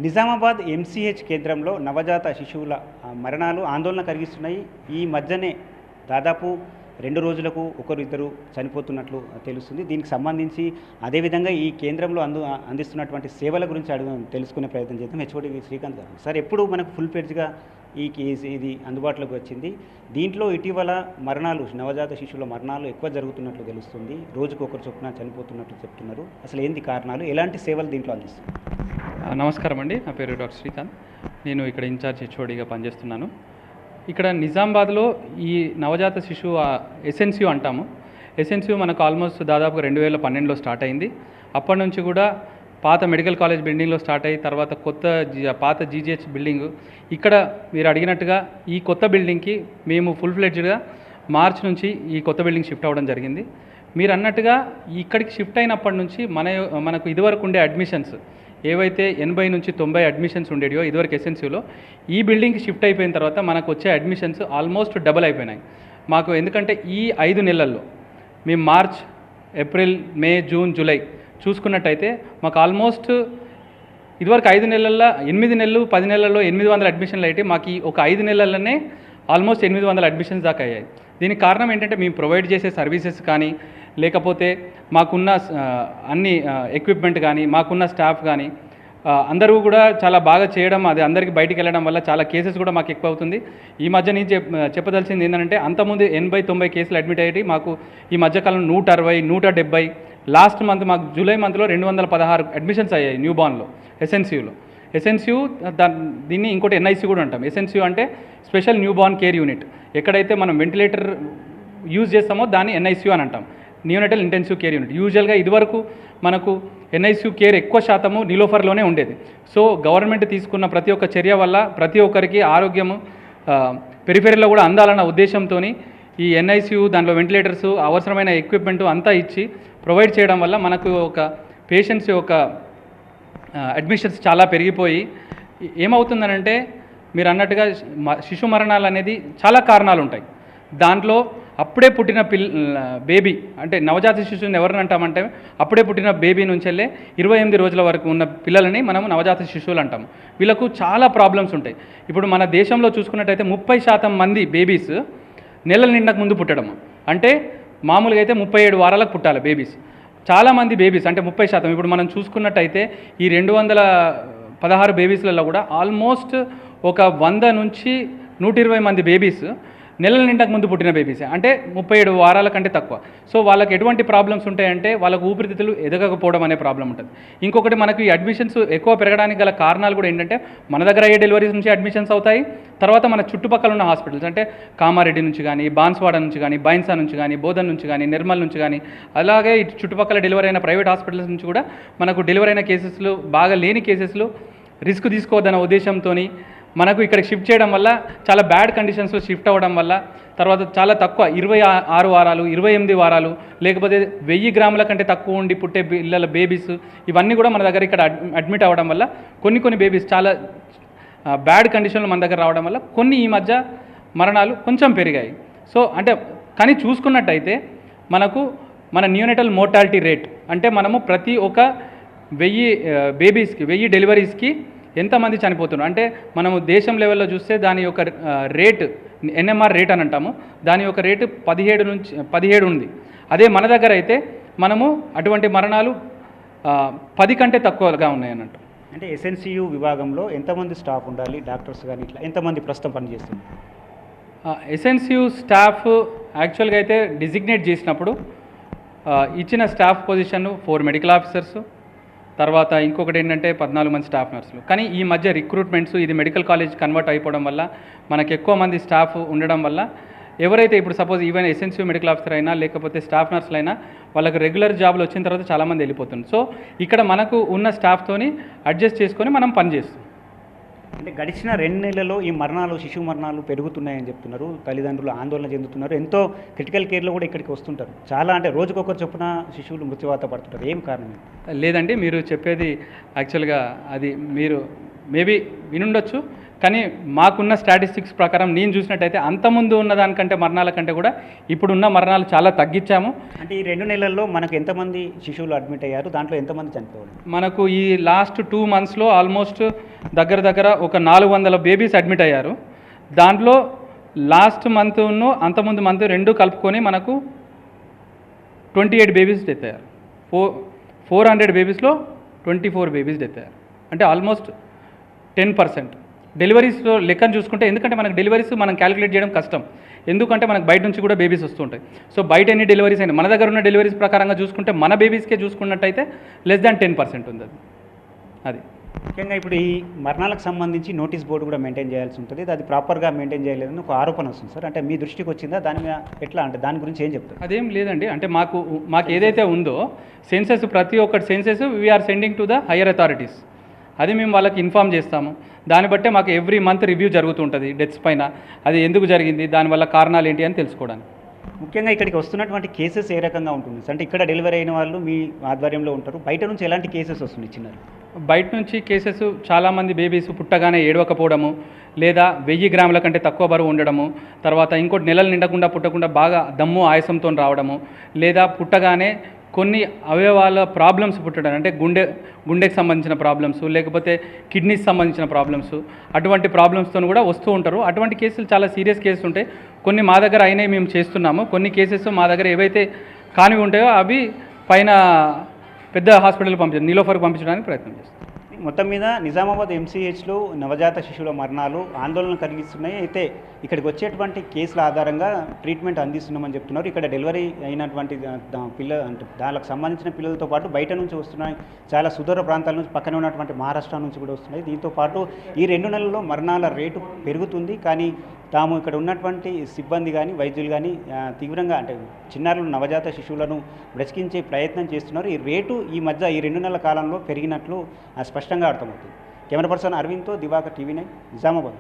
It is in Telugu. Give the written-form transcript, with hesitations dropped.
నిజామాబాద్ ఎంసీహెచ్ కేంద్రంలో నవజాత శిశువుల మరణాలు ఆందోళన కలిగిస్తున్నాయి. ఈ మధ్యనే దాదాపు 2 రోజులకు ఒకరిద్దరు చనిపోతున్నట్లు తెలుస్తుంది. దీనికి సంబంధించి అదేవిధంగా ఈ కేంద్రంలో అందిస్తున్నటువంటి సేవల గురించి తెలుసుకునే ప్రయత్నం చేద్దాం. హెచ్ఓడి శ్రీకాంత్ గారు, సార్, ఎప్పుడు మనకు ఫుల్ పేజ్గా ఈ కేసు ఇది అందుబాటులోకి వచ్చింది? దీంట్లో ఇటీవల మరణాలు, నవజాత శిశువుల మరణాలు ఎక్కువ జరుగుతున్నట్లు తెలుస్తుంది. రోజుకు ఒకరు చొప్పున చనిపోతున్నట్లు చెప్తున్నారు. అసలు ఏంది కారణాలు, ఎలాంటి సేవలు దీంట్లో అందిస్తుంది? నమస్కారం అండి, నా పేరు డాక్టర్ శ్రీకాంత్. నేను ఇక్కడ ఇన్ఛార్జ్ హెచ్ఓడిగా పనిచేస్తున్నాను. ఇక్కడ నిజామాబాద్లో ఈ నవజాత శిశువు ఎస్ఎన్సియు అంటాము. ఎస్ఎన్సియు మనకు ఆల్మోస్ట్ దాదాపుగా 2012లో స్టార్ట్ అయింది. అప్పటి నుంచి కూడా పాత మెడికల్ కాలేజ్ బిల్డింగ్లో స్టార్ట్ అయ్యి తర్వాత పాత జీజీహెచ్ బిల్డింగ్, ఇక్కడ మీరు అడిగినట్టుగా ఈ కొత్త బిల్డింగ్కి మేము ఫుల్ ఫ్లెడ్జ్డ్గా మార్చ్ నుంచి ఈ కొత్త బిల్డింగ్ షిఫ్ట్ అవ్వడం జరిగింది. మీరు అన్నట్టుగా ఇక్కడికి షిఫ్ట్ అయినప్పటి నుంచి మనకు ఇదివరకు ఉండే అడ్మిషన్స్ ఏవైతే 80 నుంచి 90 అడ్మిషన్స్ ఉండేవో ఇదివరకు ఎస్ఎన్సీలో, ఈ బిల్డింగ్కి షిఫ్ట్ అయిపోయిన తర్వాత మనకు వచ్చే అడ్మిషన్స్ ఆల్మోస్ట్ డబుల్ అయిపోయినాయి మాకు. ఎందుకంటే ఈ 5 నెలల్లో మేము మార్చ్, ఏప్రిల్, మే, జూన్, జూలై చూసుకున్నట్టయితే మాకు ఆల్మోస్ట్ ఇదివరకు 5 నెలల్లో 8 నెలలు 10 నెలల్లో 800 అడ్మిషన్లు అయితే మాకు ఒక 5 నెలల్లోనే ఆల్మోస్ట్ 800 అడ్మిషన్స్ దాకా అయ్యాయి. దీనికి కారణం ఏంటంటే మేము ప్రొవైడ్ చేసే సర్వీసెస్ కానీ, లేకపోతే మాకున్న అన్ని ఎక్విప్మెంట్ కానీ, మాకున్న స్టాఫ్ కానీ అందరూ కూడా చాలా బాగా చేయడం, అది అందరికీ బయటికి వెళ్ళడం వల్ల చాలా కేసెస్ కూడా మాకు ఎక్కువ అవుతుంది. ఈ మధ్య నేను చెప్పదలసింది ఏంటంటే, అంతకుముందు 80-90 కేసులు అడ్మిట్ అయ్యి మాకు ఈ మధ్యకాలంలో 160, 170, లాస్ట్ మంత్ మాకు జూలై మంత్లో 216 అడ్మిషన్స్ అయ్యాయి న్యూ బార్న్లో ఎస్ఎన్సీయూలో. ఎస్ఎన్సీయూ దీన్ని ఇంకోటి ఎన్ఐసీ కూడా అంటాం. ఎస్ఎన్సీయూ అంటే special new born care unit. ఎక్కడైతే మనం వెంటిలేటర్ యూజ్ చేస్తామో దాన్ని ఎన్ఐసీయూ అని అంటాం, నియోనటల్ ఇంటెన్సివ్ కేర్ యూనిట్. యూజువల్గా ఇదివరకు మనకు ఎన్ఐసీయూ కేర్ ఎక్కువ శాతము నీలోఫర్లోనే ఉండేది. సో గవర్నమెంట్ తీసుకున్న ప్రతి ఒక్క చర్య వల్ల ప్రతి ఒక్కరికి ఆరోగ్యము పెరిఫెరీలో కూడా అందాలన్న ఉద్దేశంతో ఈ ఎన్ఐసీయూ, దాంట్లో వెంటిలేటర్స్, అవసరమైన ఎక్విప్మెంట్ అంతా ఇచ్చి ప్రొవైడ్ చేయడం వల్ల మనకు ఒక పేషెంట్స్ యొక్క అడ్మిషన్స్ చాలా పెరిగిపోయి ఏమవుతుందనంటే, మీరు అన్నట్టుగా శిశు మరణాలు అనేది చాలా కారణాలు ఉంటాయి. దాంట్లో అప్పుడే పుట్టిన బేబీ, అంటే నవజాత శిశువుని ఎవరిని అంటామంటే, అప్పుడే పుట్టిన బేబీ నుంచి వెళ్ళే 28 రోజుల వరకు ఉన్న పిల్లలని మనము నవజాత శిశువులు అంటాము. వీళ్ళకు చాలా ప్రాబ్లమ్స్ ఉంటాయి. ఇప్పుడు మన దేశంలో చూసుకున్నట్టయితే 30% మంది బేబీస్ నెలల నిండక ముందు పుట్టడం. అంటే మామూలుగా అయితే 37 వారాలకు పుట్టాలి బేబీస్. చాలామంది బేబీస్ అంటే 30%. ఇప్పుడు మనం చూసుకున్నట్టయితే ఈ 216 బేబీస్లలో కూడా ఆల్మోస్ట్ ఒక 100 నుంచి 120 మంది బేబీస్ నెలల నిండక ముందు పుట్టిన బేబీసే, అంటే 37 వారాల కంటే తక్కువ. సో వాళ్ళకి ఎటువంటి ప్రాబ్లమ్స్ ఉంటాయంటే, వాళ్ళకు ఊపిరితిత్తులు ఎదగకపోవడం అనే ప్రాబ్లం ఉంటుంది. ఇంకొకటి, మనకు ఈ అడ్మిషన్స్ ఎక్కువ పెరగడానికి గల కారణాలు కూడా ఏంటంటే, మన దగ్గర అయ్యే డెలివరీస్ నుంచి అడ్మిషన్స్ అవుతాయి. తర్వాత మన చుట్టుపక్కల ఉన్న హాస్పిటల్స్ అంటే కామారెడ్డి నుంచి కానీ, బాన్స్వాడ నుంచి కానీ, బైన్సా నుంచి కానీ, బోధన్ నుంచి కానీ, నిర్మల్ నుంచి కానీ, అలాగే చుట్టుపక్కల డెలివరీ అయిన ప్రైవేట్ హాస్పిటల్స్ నుంచి కూడా మనకు డెలివరీ అయిన కేసెస్లు, బాగా లేని కేసెస్లు రిస్క్ తీసుకోవద్దన్న ఉద్దేశంతో మనకు ఇక్కడ షిఫ్ట్ చేయడం వల్ల, చాలా బ్యాడ్ కండిషన్స్లో షిఫ్ట్ అవ్వడం వల్ల, తర్వాత చాలా తక్కువ 26 వారాలు, 28 వారాలు, లేకపోతే 1000 గ్రాముల కంటే తక్కువ ఉండి పుట్టే పిల్లల బేబీస్, ఇవన్నీ కూడా మన దగ్గర ఇక్కడ అడ్మిట్ అవ్వడం వల్ల కొన్ని బేబీస్ చాలా బ్యాడ్ కండిషన్లో మన దగ్గర రావడం వల్ల ఈ మధ్య మరణాలు కొంచెం పెరిగాయి. సో అంటే కానీ చూసుకున్నట్టయితే మన నియోనటల్ మోర్టాలిటీ రేట్ అంటే, మనము ప్రతి ఒక 1000 డెలివరీస్కి ఎంతమంది చనిపోతున్నారు అంటే, మనము దేశం లెవెల్లో చూస్తే దాని యొక్క రేట్ ఎన్ఎంఆర్ రేట్ అని అంటాము. దాని యొక్క రేటు 17 ఉంది. అదే మన దగ్గర అయితే మనము అటువంటి మరణాలు 10 కంటే తక్కువగా ఉన్నాయన్నట్టు. అంటే ఎస్ఎన్సీయూ విభాగంలో ఎంతమంది స్టాఫ్ ఉండాలి, డాక్టర్స్ కానీ ఇట్లా ఎంతమంది ప్రస్తుతం పనిచేస్తుంది? ఎస్ఎన్సీయూ స్టాఫ్ యాక్చువల్గా అయితే డిజిగ్నేట్ చేసినప్పుడు ఇచ్చిన స్టాఫ్ పొజిషన్ 4 మెడికల్ ఆఫీసర్స్, తర్వాత ఇంకొకటి ఏంటంటే 14 మంది స్టాఫ్ నర్సులు. కానీ ఈ మధ్య రిక్రూట్మెంట్స్, ఇది మెడికల్ కాలేజ్ కన్వర్ట్ అయిపోవడం వల్ల, మనకు ఎక్కువ మంది స్టాఫ్ ఉండడం వల్ల, ఎవరైతే ఇప్పుడు suppose even SNCU medical officer అయినా లేకపోతే స్టాఫ్ నర్సులు అయినా వాళ్ళకి రెగ్యులర్ జాబ్లు వచ్చిన తర్వాత చాలామంది వెళ్ళిపోతుంది. సో ఇక్కడ మనకు ఉన్న స్టాఫ్తోని అడ్జస్ట్ చేసుకొని మనం పనిచేస్తాం. అంటే గడిచిన 2 నెలల్లో ఈ మరణాలు, శిశు మరణాలు పెరుగుతున్నాయని చెప్తున్నారు. తల్లిదండ్రులు ఆందోళన చెందుతున్నారు. ఎంతో క్రిటికల్ కేర్లో కూడా ఇక్కడికి వస్తుంటారు. చాలా అంటే రోజుకొకరు చొప్పున శిశువులు మృత్యువాత పడుతుంటారు. ఏం కారణం? లేదండి, మీరు చెప్పేది యాక్చువల్గా అది మేబీ వినుండొచ్చు, కానీ మాకున్న స్టాటిస్టిక్స్ ప్రకారం నేను చూసినట్టయితే అంతకుముందు ఉన్న దానికంటే మరణాల కంటే కూడా ఇప్పుడున్న మరణాలు చాలా తగ్గించాము. అంటే ఈ 2 నెలల్లో మనకు ఎంతమంది శిశువులు అడ్మిట్ అయ్యారు, దాంట్లో ఎంతమంది చనిపోయారు? మనకు ఈ లాస్ట్ 2 మంత్స్లో ఆల్మోస్ట్ దగ్గర ఒక 400 బేబీస్ అడ్మిట్ అయ్యారు. దాంట్లో లాస్ట్ మంత్ను అంతకుముందు మంత్ 2 కలుపుకొని మనకు 28 బేబీస్ డెత్ అయ్యారు. 400 బేబీస్లో 24 బేబీస్ డెత్ అయ్యారు. అంటే ఆల్మోస్ట్ 10%. డెలివరీస్లో లెక్కను చూసుకుంటే, ఎందుకంటే మనకు డెలివరీస్ మనం క్యాలిక్యులేట్ చేయడం కష్టం, ఎందుకంటే మనకు బయట నుంచి కూడా బేబీస్ వస్తుంటాయి. సో బయట ఎన్ని డెలివరీస్ అయినా మన దగ్గర ఉన్న డెలివరీస్ ప్రకారంగా చూసుకుంటే మన బేబీస్కే చూసుకున్నట్టయితే లెస్ దాన్ 10% ఉంది అది. ముఖ్యంగా ఇప్పుడు ఈ మరణాలకు సంబంధించి నోటీస్ బోర్డు కూడా మెయింటైన్ చేయాల్సి ఉంటుంది, అది ప్రాపర్గా మెయింటైన్ చేయలేదని ఒక ఆరోపణ వస్తుంది సార్. అంటే మీ దృష్టికి వచ్చిందా, దాని మీద ఎట్లా, అంటే దాని గురించి ఏం చెప్తారు? అదేం లేదండి, అంటే మాకు ఏదైతే ఉందో సెన్సెస్, ప్రతి ఒక్కటి senses we are sending to the higher authorities. అది మేము వాళ్ళకి ఇన్ఫామ్ చేస్తాము. దాన్ని బట్టే మాకు ఎవ్రీ మంత్ రివ్యూ జరుగుతుంటుంది డెత్స్ పైన, అది ఎందుకు జరిగింది, దానివల్ల కారణాలు ఏంటి అని తెలుసుకోవడానికి. ముఖ్యంగా ఇక్కడికి వస్తున్నటువంటి కేసెస్ ఏ రకంగా ఉంటుంది అంటే ఇక్కడ డెలివరీ అయిన వాళ్ళు మీ ఆధ్వర్యంలో ఉంటారు, బయట నుంచి ఎలాంటి కేసెస్ వస్తున్నాయి? చిన్నారు బయట నుంచి కేసెస్ చాలామంది బేబీస్ పుట్టగానే ఏడవకపోవడము, లేదా 1000 గ్రాముల కంటే తక్కువ బరువు ఉండడము, తర్వాత ఇంకోటి నెలలు నిండకుండా పుట్టకుండా బాగా దమ్ము ఆయాసంతో రావడము, లేదా పుట్టగానే కొన్ని అవయవాల ప్రాబ్లమ్స్ పుట్టడం, అంటే గుండెకి సంబంధించిన ప్రాబ్లమ్స్, లేకపోతే కిడ్నీకి సంబంధించిన ప్రాబ్లమ్స్, అటువంటి ప్రాబ్లమ్స్తో కూడా వస్తూ ఉంటారు. అటువంటి కేసులు చాలా సీరియస్ కేసులు ఉంటాయి. కొన్ని మా దగ్గర అయినాయి, మేము చేస్తున్నాము. కొన్ని కేసెస్ మా దగ్గర ఏవైతే కానివి ఉంటాయో అవి పైన పెద్ద హాస్పిటల్కి నీలోఫర్కి పంపించడానికి ప్రయత్నం చేస్తాం. మొత్తం మీద నిజామాబాద్ ఎంసీహెచ్లో నవజాత శిశువుల మరణాలు ఆందోళన కలిగిస్తున్నాయి. అయితే ఇక్కడికి వచ్చేటువంటి కేసుల ఆధారంగా ట్రీట్మెంట్ అందిస్తున్నామని చెప్తున్నారు. ఇక్కడ డెలివరీ అయినటువంటి అంటే దానికి సంబంధించిన పిల్లలతో పాటు బయట నుంచి వస్తున్నాయి, చాలా సుదూర ప్రాంతాల నుంచి, పక్కనే ఉన్నటువంటి మహారాష్ట్ర నుంచి కూడా వస్తున్నాయి. దీంతో పాటు ఈ 2 నెలల్లో మరణాల రేటు పెరుగుతుంది. కానీ తాము ఇక్కడ ఉన్నటువంటి సిబ్బంది కానీ వైద్యులు కానీ తీవ్రంగా, అంటే చిన్నారులు నవజాత శిశువులను బ్రతికించే ప్రయత్నం చేస్తున్నారు. ఈ రేటు ఈ మధ్య ఈ 2 నెలల కాలంలో పెరిగినట్లు స్పష్టంగా అర్థమవుతుంది. కెమెరా పర్సన్ అరవింద్తో దివాకర్, టీవీ9, నిజామాబాద్.